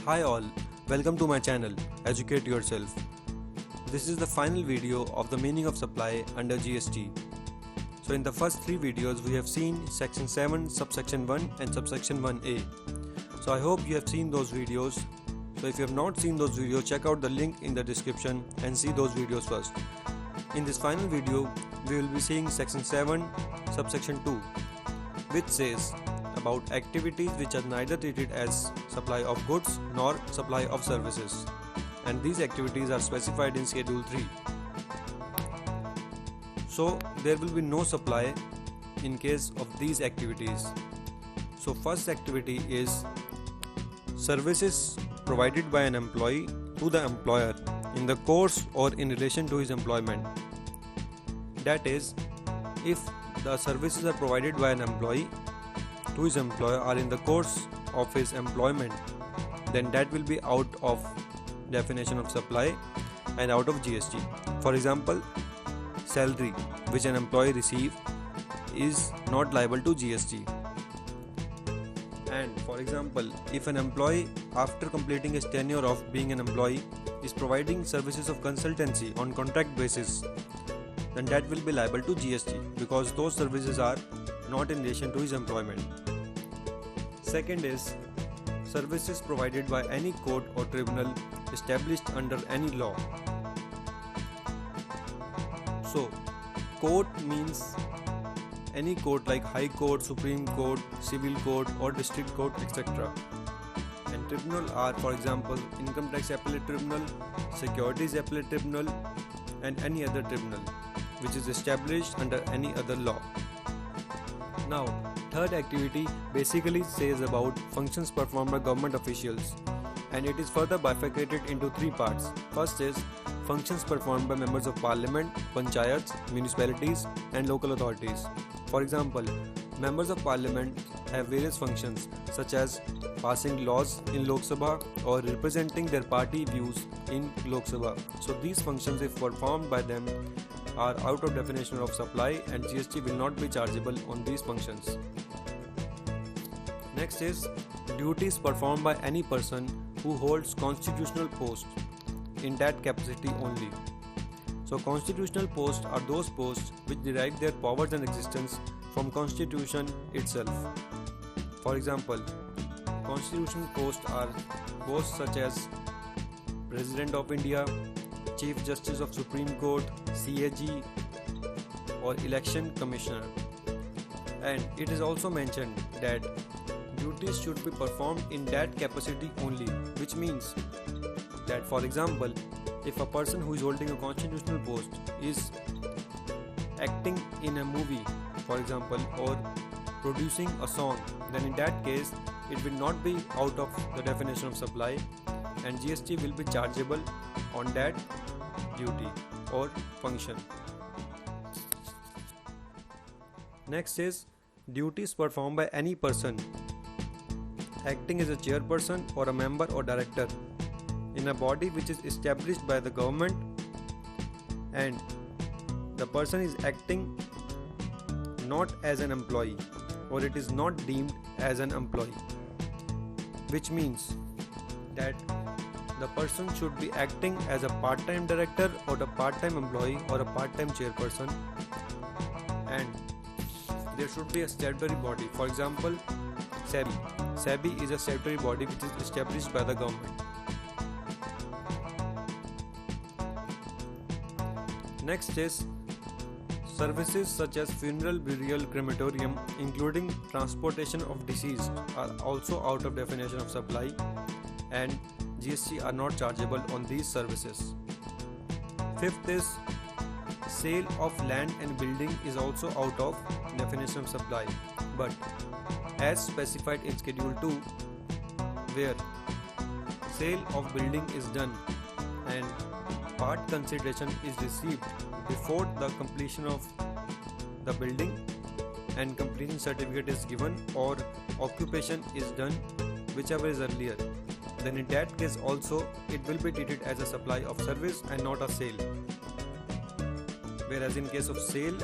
Hi all, welcome to my channel, Educate Yourself. This is the final video of the meaning of supply under GST. So in the first three videos we have seen section 7, subsection 1 and subsection 1a. So I hope you have seen those videos. So if you have not seen those videos, check out the link in the description and see those videos first. In this final video, we will be seeing section 7, subsection 2, which says about activities which are neither treated as supply of goods nor supply of services, and these activities are specified in schedule 3. So there will be no supply in case of these activities. So first activity is services provided by an employee to the employer in the course or in relation to his employment. That is, if the services are provided by an employee to his employer are in the course of his employment, then that will be out of definition of supply and out of GST. For example, salary which an employee receives is not liable to GST. And for example, if an employee after completing his tenure of being an employee is providing services of consultancy on contract basis, then that will be liable to GST because those services are not in relation to his employment. Second is services provided by any court or tribunal established under any law. So court means any court like High Court, Supreme Court, Civil Court or District Court, etc. And tribunal are, for example, Income Tax Appellate Tribunal, Securities Appellate Tribunal and any other tribunal which is established under any other law. Now, third activity basically says about functions performed by government officials, and it is further bifurcated into three parts. First is functions performed by members of parliament, panchayats, municipalities and local authorities. For example, members of parliament have various functions such as passing laws in Lok Sabha or representing their party views in Lok Sabha. So these functions, if performed by them, are out of definition of supply and GST will not be chargeable on these functions. Next is duties performed by any person who holds constitutional posts in that capacity only. So constitutional posts are those posts which derive their powers and existence from Constitution itself. For example, constitutional posts are posts such as President of India, Chief Justice of Supreme Court, CAG or Election Commissioner. And it is also mentioned that duties should be performed in that capacity only, which means that, for example, if a person who is holding a constitutional post is acting in a movie, for example, or producing a song, then in that case it will not be out of the definition of supply and GST will be chargeable on that duty or function. Next is duties performed by any person acting as a chairperson or a member or director in a body which is established by the government, and the person is acting not as an employee or it is not deemed as an employee, which means that the person should be acting as a part-time director or a part-time employee or a part-time chairperson, and there should be a statutory body. For example, SEBI. SEBI is a statutory body which is established by the government. Next is services such as funeral, burial, crematorium, including transportation of deceased, are also out of definition of supply and GST are not chargeable on these services. Fifth is sale of land and building is also out of definition of supply, but as specified in schedule 2, where sale of building is done and part consideration is received before the completion of the building and completion certificate is given or occupation is done, whichever is earlier, then in that case also it will be treated as a supply of service and not a sale. Whereas in case of sale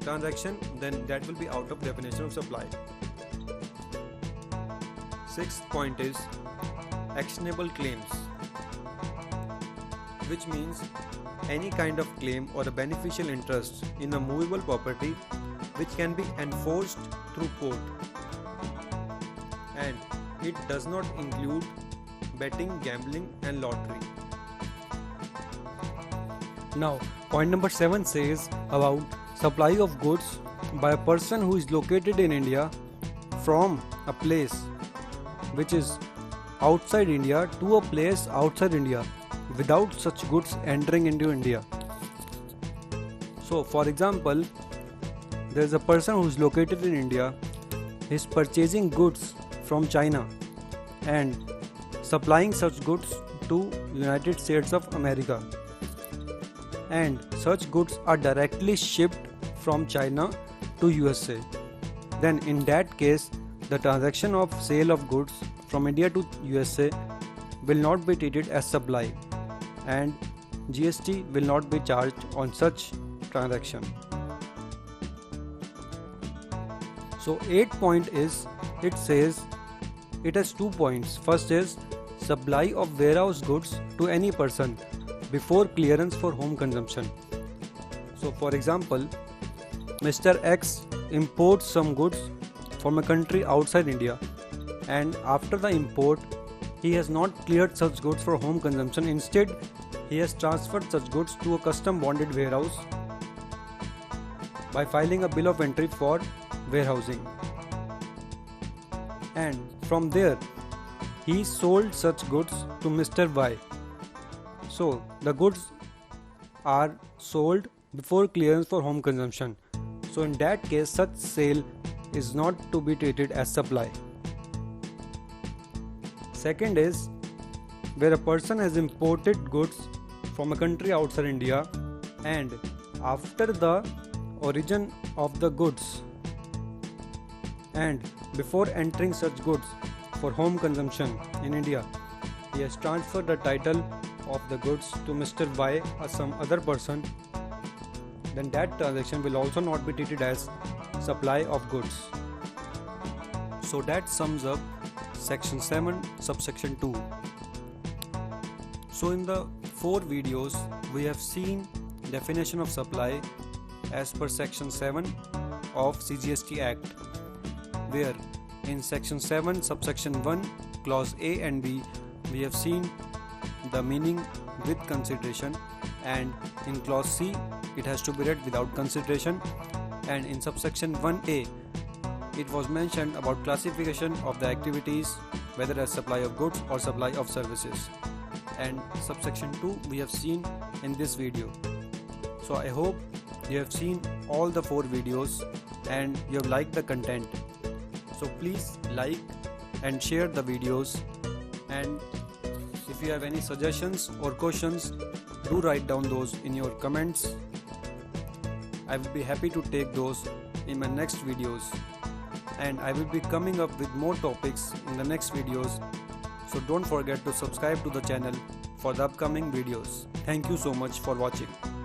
transaction, then that will be out of definition of supply. Sixth point is actionable claims, which means any kind of claim or a beneficial interest in a movable property which can be enforced through court, and it does not include betting, gambling and lottery. Now, point number 7 says about supply of goods by a person who is located in India from a place which is outside India to a place outside India without such goods entering into India. So, for example, there is a person who is located in India, he is purchasing goods from China and supplying such goods to United States of America, and such goods are directly shipped from China to USA. Then in that case, the transaction of sale of goods from India to USA will not be treated as supply, and GST will not be charged on such transaction. So 8th point is, it says, it has 2 points. First is supply of warehouse goods to any person before clearance for home consumption. So for example, Mr. X imports some goods from a country outside India, and after the import he has not cleared such goods for home consumption. Instead, he has transferred such goods to a custom bonded warehouse by filing a bill of entry for warehousing, and from there he sold such goods to Mr. Y. So the goods are sold before clearance for home consumption. So in that case, such sale is not to be treated as supply. Second is where a person has imported goods from a country outside India, and after the origin of the goods and before entering such goods for home consumption in India, he has transferred the title of the goods to Mr. Y or some other person, then that transaction will also not be treated as supply of goods. So that sums up section 7 subsection 2. So in the 4 videos we have seen definition of supply as per section 7 of CGST Act, where in section 7 subsection 1 clause A and B we have seen the meaning with consideration, and in clause C it has to be read without consideration, and in subsection 1A it was mentioned about classification of the activities, whether as supply of goods or supply of services, and subsection 2 we have seen in this video. So I hope you have seen all the 4 videos and you have liked the content. So please like and share the videos, and if you have any suggestions or questions, do write down those in your comments. I will be happy to take those in my next videos, and I will be coming up with more topics in the next videos. So don't forget to subscribe to the channel for the upcoming videos. Thank you so much for watching.